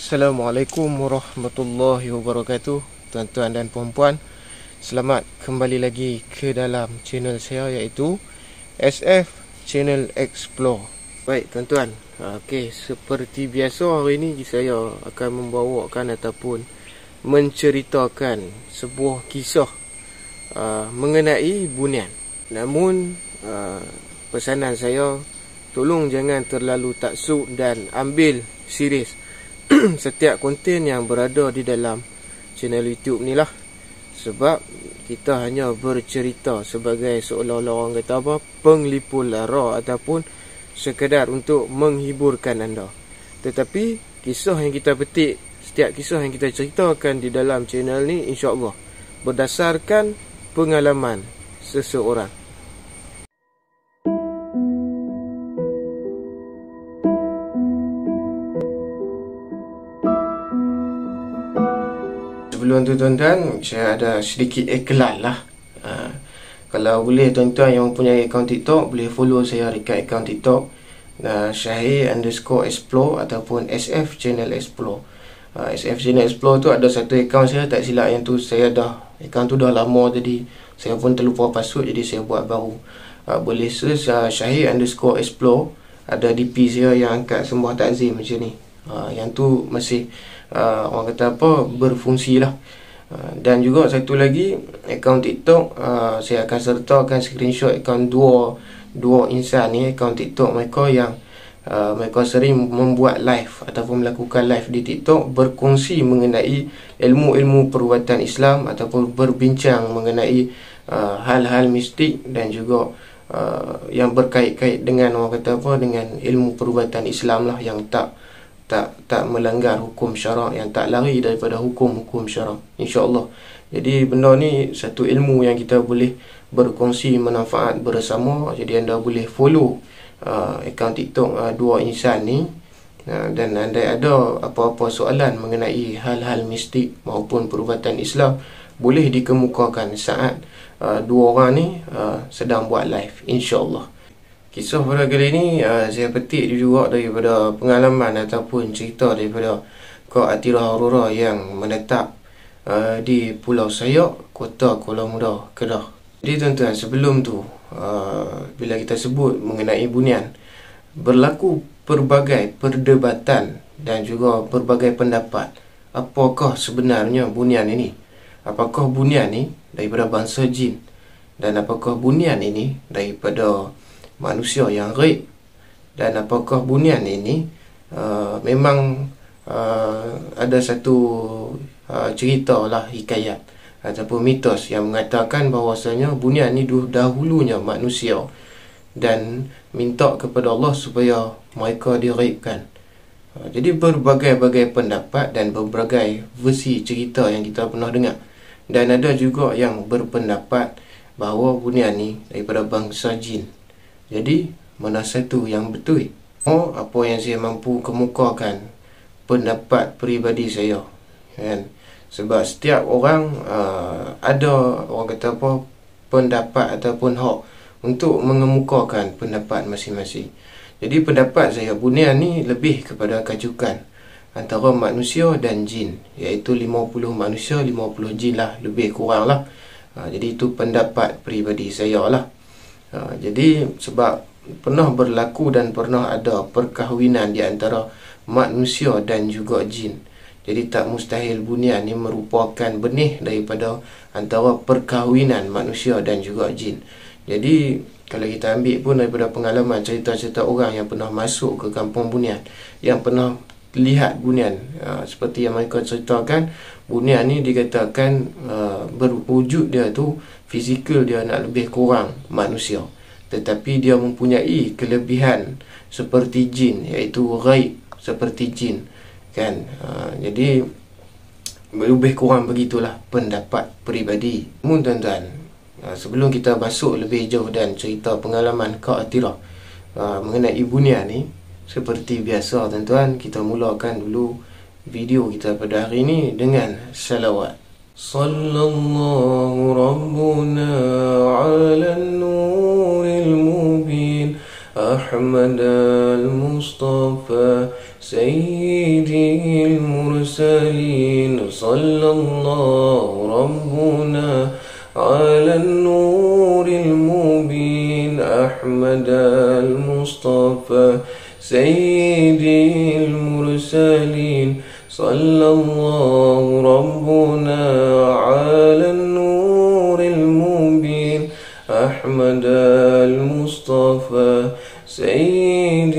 Assalamualaikum warahmatullahi wabarakatuh. Tuan-tuan dan puan-puan, selamat kembali lagi ke dalam channel saya, iaitu SF Channel Explore. Baik tuan-tuan, seperti biasa hari ini saya akan membawakan ataupun menceritakan sebuah kisah mengenai bunian. Namun pesanan saya, tolong jangan terlalu taksub dan ambil serius setiap konten yang berada di dalam channel YouTube ni lah. Sebab kita hanya bercerita sebagai seolah-olah orang kata apa, penglipur lara ataupun sekadar untuk menghiburkan anda. Tetapi kisah yang kita petik, setiap kisah yang kita ceritakan di dalam channel ni, insya-Allah berdasarkan pengalaman seseorang. Sebelum tu tuan-tuan, saya ada sedikit iklan lah. Kalau boleh tuan-tuan yang mempunyai akaun TikTok, boleh follow saya dekat akaun TikTok Syahir_Explore ataupun SF Channel Explore. SF Channel Explore tu ada satu akaun saya, tak silap yang tu saya dah, akaun tu dah lama, jadi saya pun terlupa password, jadi saya buat baru. Boleh search Syahir_Explore. Ada DP saya yang angkat sembah takzim macam ni. Yang tu masih orang kata apa, berfungsi lah. Dan juga satu lagi akaun TikTok, saya akan sertakan screenshot akaun dua insan ni, akaun TikTok mereka yang mereka sering membuat live ataupun melakukan live di TikTok, berkongsi mengenai ilmu-ilmu perubatan Islam ataupun berbincang mengenai hal-hal mistik dan juga yang berkait-kait dengan orang kata apa, dengan ilmu perubatan Islam lah, yang tak melanggar hukum syarak, yang tak lari daripada hukum-hukum syarak, insya-Allah. Jadi benda ni satu ilmu yang kita boleh berkongsi manfaat bersama. Jadi anda boleh follow akaun TikTok dua insan ni, dan anda ada apa-apa soalan mengenai hal-hal mistik maupun perubatan Islam, boleh dikemukakan saat dua orang ni sedang buat live, insya-Allah. Kisah pada kali ini saya petik juga daripada pengalaman ataupun cerita daripada Kak Atirah Aurora yang menetap di Pulau Sayak, Kota Kuala Muda, Kedah. Jadi tuan-tuan, sebelum tu bila kita sebut mengenai bunian, berlaku pelbagai perdebatan dan juga berbagai pendapat. Apakah sebenarnya bunian ini? Apakah bunian ini daripada bangsa jin? Dan apakah bunian ini daripada manusia yang ghaib? Dan apakah bunian ini memang ada satu cerita lah, hikayat ataupun mitos yang mengatakan bahawasanya bunian ini dahulunya manusia dan minta kepada Allah supaya mereka dighaibkan. Jadi berbagai-bagai pendapat dan berbagai versi cerita yang kita pernah dengar. Dan ada juga yang berpendapat bahawa bunian ini daripada bangsa jin. Jadi mana satu yang betul? Apa yang saya mampu kemukakan pendapat peribadi saya, kan? Sebab setiap orang ada orang kata apa, pendapat ataupun hak untuk mengemukakan pendapat masing-masing. Jadi pendapat saya, bunian ni lebih kepada kajukan antara manusia dan jin, iaitu 50 manusia 50 jin lah, lebih kurang lah. Jadi itu pendapat peribadi saya lah. Jadi sebab pernah berlaku dan pernah ada perkahwinan di antara manusia dan juga jin. Jadi tak mustahil bunian ni merupakan benih daripada antara perkahwinan manusia dan juga jin. Jadi kalau kita ambil pun daripada pengalaman cerita-cerita orang yang pernah masuk ke kampung bunian, yang pernah lihat bunian, seperti yang mereka ceritakan, bunian ni dikatakan berwujud dia tu, fizikal dia nak lebih kurang manusia, tetapi dia mempunyai kelebihan seperti jin, iaitu ghaib seperti jin, kan? Jadi lebih kurang begitulah pendapat peribadi. Tuan-tuan, sebelum kita masuk lebih jauh dan cerita pengalaman Kak Atirah mengenai bunian ni, seperti biasa tuan-tuan, kita mulakan dulu video kita pada hari ini dengan salawat. Sallallahu Rabbuna ala nuril mubin أحمد المصطفى سيد المرسلين صلى الله ربنا على النور المبين أحمد المصطفى سيد المرسلين صلى الله ربنا على النور المبين أحمد المصطفى سيد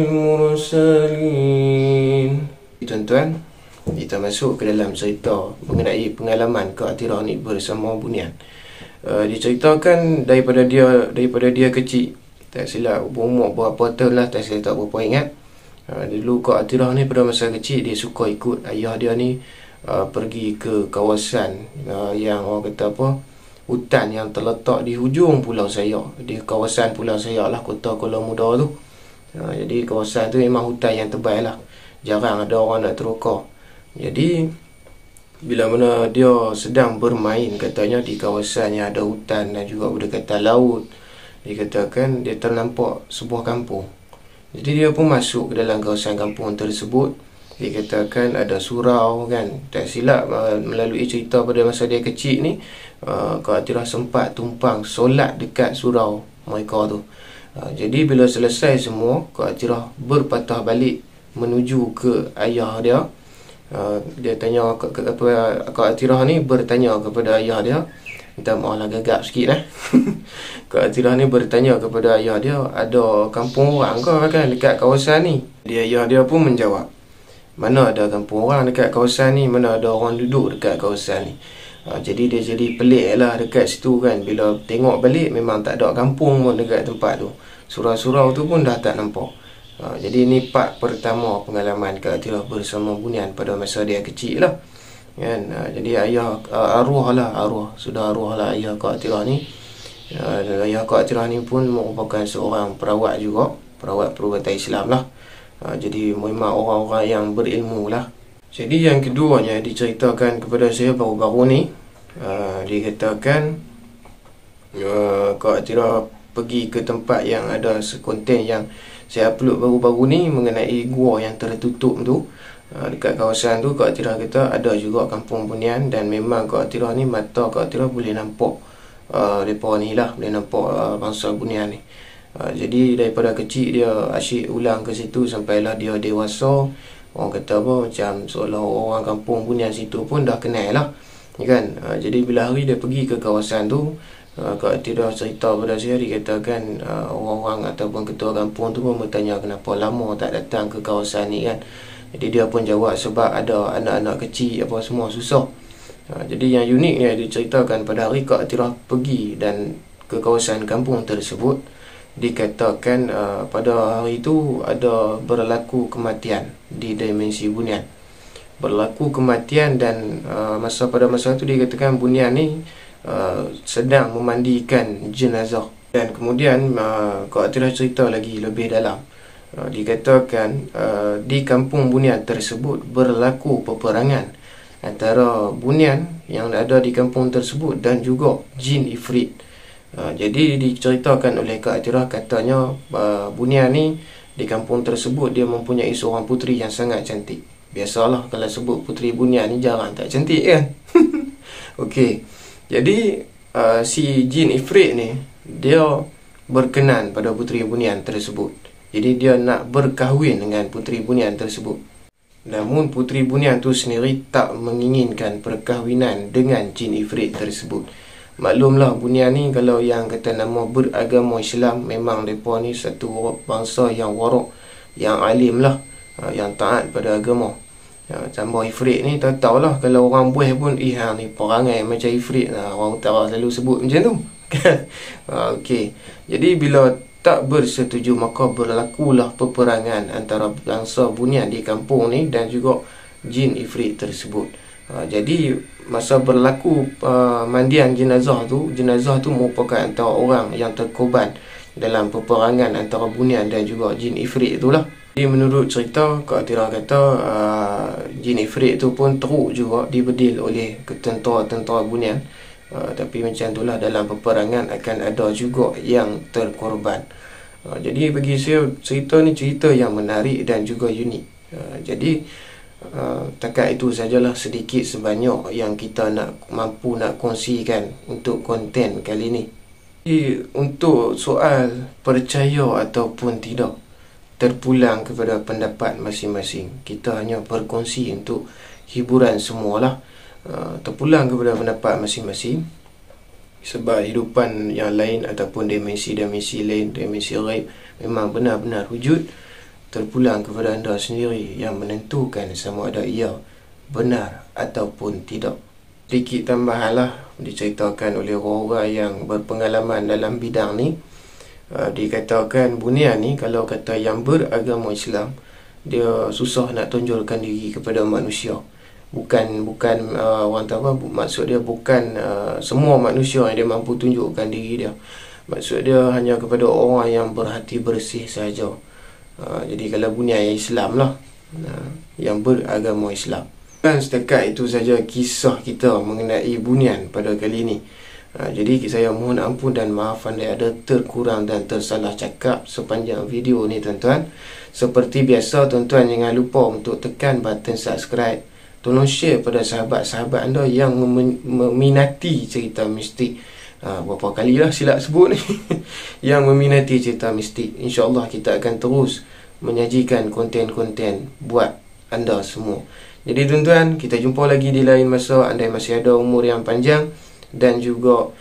المرسلين. Tuan-tuan, kita masuk ke dalam cerita mengenai pengalaman Kak Atirah ni bersama Bunian. Diceritakan daripada dia kecil, tak silap umur berapa tahun lah, tak silap, tak berapa ingat. Dulu Kak Atirah ni pada masa kecil dia suka ikut ayah dia ni pergi ke kawasan yang orang kata apa, hutan yang terletak di hujung Pulau Sayak, di kawasan Pulau Sayak lah, kota Kuala Muda tu. Jadi kawasan tu memang hutan yang tebal lah, jarang ada orang nak terukar. Jadi bila mana dia sedang bermain katanya di kawasan yang ada hutan dan juga berdekatan laut, dikatakan dia ternampak sebuah kampung. Jadi dia pun masuk ke dalam kawasan kampung tersebut. Dikatakan ada surau kan, tak silap melalui cerita pada masa dia kecil ni, Kak Atirah sempat tumpang solat dekat surau mereka tu. Jadi bila selesai semua, Kak Atirah berpatah balik menuju ke ayah dia. Dia tanya Kak Atirah ni bertanya kepada ayah dia, minta maaf lah gagap sikit lah. Kak Atirah ni bertanya kepada ayah dia, ada kampung orang ke kan dekat kawasan ni? Ayah dia pun menjawab, mana ada kampung orang dekat kawasan ni, mana ada orang duduk dekat kawasan ni. Jadi dia jadi pelik lah dekat situ kan. Bila tengok balik memang tak ada kampung pun dekat tempat tu, surau-surau tu pun dah tak nampak. Jadi ni part pertama pengalaman Kak Atirah bersama Bunian pada masa dia kecil lah kan. Jadi ayah arwah lah ayah Kak Atirah ni. Ayah Kak Atirah ni pun merupakan seorang perawat juga, perawat perubatan Islam lah. Jadi memang orang-orang yang berilmu lah. Jadi yang keduanya diceritakan kepada saya baru-baru ni, dikatakan Kak Atirah pergi ke tempat yang ada sekonten yang saya upload baru-baru ni mengenai gua yang tertutup tu. Dekat kawasan tu Kak Atirah kata ada juga kampung Bunian, dan memang Kak Atirah ni, mata Kak Atirah boleh nampak mereka ni lah, boleh nampak bangsa Bunian ni. Jadi daripada kecil dia asyik ulang ke situ sampailah dia dewasa. Orang kata apa, macam seolah orang kampung Bunian situ pun dah kenal lah kan. Jadi bila hari dia pergi ke kawasan tu, Kak Atirah cerita pada saya, dikatakan orang-orang ataupun ketua kampung tu pun bertanya kenapa lama tak datang ke kawasan ni kan. Jadi dia pun jawab sebab ada anak-anak kecil apa semua susah. Jadi yang uniknya diceritakan pada hari Kak Atirah pergi dan ke kawasan kampung tersebut, dikatakan pada hari itu ada berlaku kematian di dimensi Bunian. Berlaku kematian dan pada masa itu dikatakan Bunian ni sedang memandikan jenazah. Dan kemudian Kak Atirah cerita lagi lebih dalam, dikatakan di kampung Bunian tersebut berlaku peperangan antara Bunian yang ada di kampung tersebut dan juga jin ifrit. Jadi diceritakan oleh Kak Atirah, katanya Bunian ni di kampung tersebut dia mempunyai seorang puteri yang sangat cantik. Biasalah kalau sebut puteri Bunian ni jarang tak cantik kan. Okey. Jadi si jin ifrit ni dia berkenan pada puteri Bunian tersebut. Jadi dia nak berkahwin dengan puteri Bunian tersebut. Namun puteri Bunian tu sendiri tak menginginkan perkahwinan dengan jin ifrit tersebut. Maklumlah Bunian ni kalau yang kata nama beragama Islam, memang mereka ni satu bangsa yang warak, yang alim lah, yang taat pada agama. Tambah ifrit ni tak tahulah, kalau orang buih pun hang ni perangai macam ifrit lah, orang utara selalu sebut macam tu. Okey. Jadi bila tak bersetuju, maka berlakulah peperangan antara bangsa Bunian di kampung ni dan juga jin ifrit tersebut. Jadi masa berlaku mandian jenazah tu merupakan antara orang yang terkorban dalam peperangan antara Bunian dan juga jin ifrit itulah. Jadi menurut cerita, Kak Atirah kata jin ifrit tu pun teruk juga dibedil oleh tentera-tentera Bunian. Tapi macam itulah, dalam peperangan akan ada juga yang terkorban. Jadi bagi saya cerita ni cerita yang menarik dan juga unik. Jadi takat itu sajalah sedikit sebanyak yang kita mampu nak kongsikan untuk konten kali ni. Jadi untuk soal percaya ataupun tidak, terpulang kepada pendapat masing-masing. Kita hanya berkongsi untuk hiburan semualah. Terpulang kepada pendapat masing-masing. Sebab hidupan yang lain ataupun dimensi-dimensi lain, dimensi ghaib memang benar-benar wujud. Terpulang kepada anda sendiri yang menentukan sama ada ia benar ataupun tidak. Sedikit tambahanlah diceritakan oleh orang-orang yang berpengalaman dalam bidang ni. Dikatakan bunian ni, kalau kata yang beragama Islam, dia susah nak tonjolkan diri kepada manusia. Bukan orang tahu apa, maksud dia bukan semua manusia yang dia mampu tunjukkan diri dia. Maksud dia hanya kepada orang yang berhati bersih saja. Jadi kalau bunian Islam lah, yang beragama Islam. Dan setakat itu saja kisah kita mengenai bunian pada kali ini. Jadi saya mohon ampun dan maaf andai ada terkurang dan tersalah cakap sepanjang video ni tuan-tuan. Seperti biasa tuan-tuan, jangan lupa untuk tekan button subscribe. Tolong share pada sahabat-sahabat anda yang meminati cerita mistik. Berapa kali lah silap sebut ni. Yang meminati cerita mistik. InsyaAllah kita akan terus menyajikan konten-konten buat anda semua. Jadi tuan-tuan, kita jumpa lagi di lain masa. Andai masih ada umur yang panjang dan juga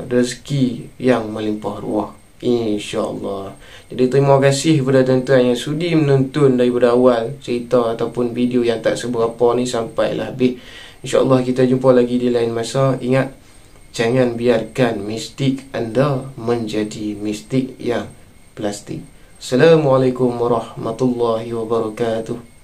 rezeki yang melimpah ruah, InsyaAllah. Jadi terima kasih kepada tuan-tuan yang sudi menonton daripada awal cerita ataupun video yang tak seberapa ni sampailah habis. InsyaAllah kita jumpa lagi di lain masa. Ingat, jangan biarkan mistik anda menjadi mistik yang plastik. Assalamualaikum warahmatullahi wabarakatuh.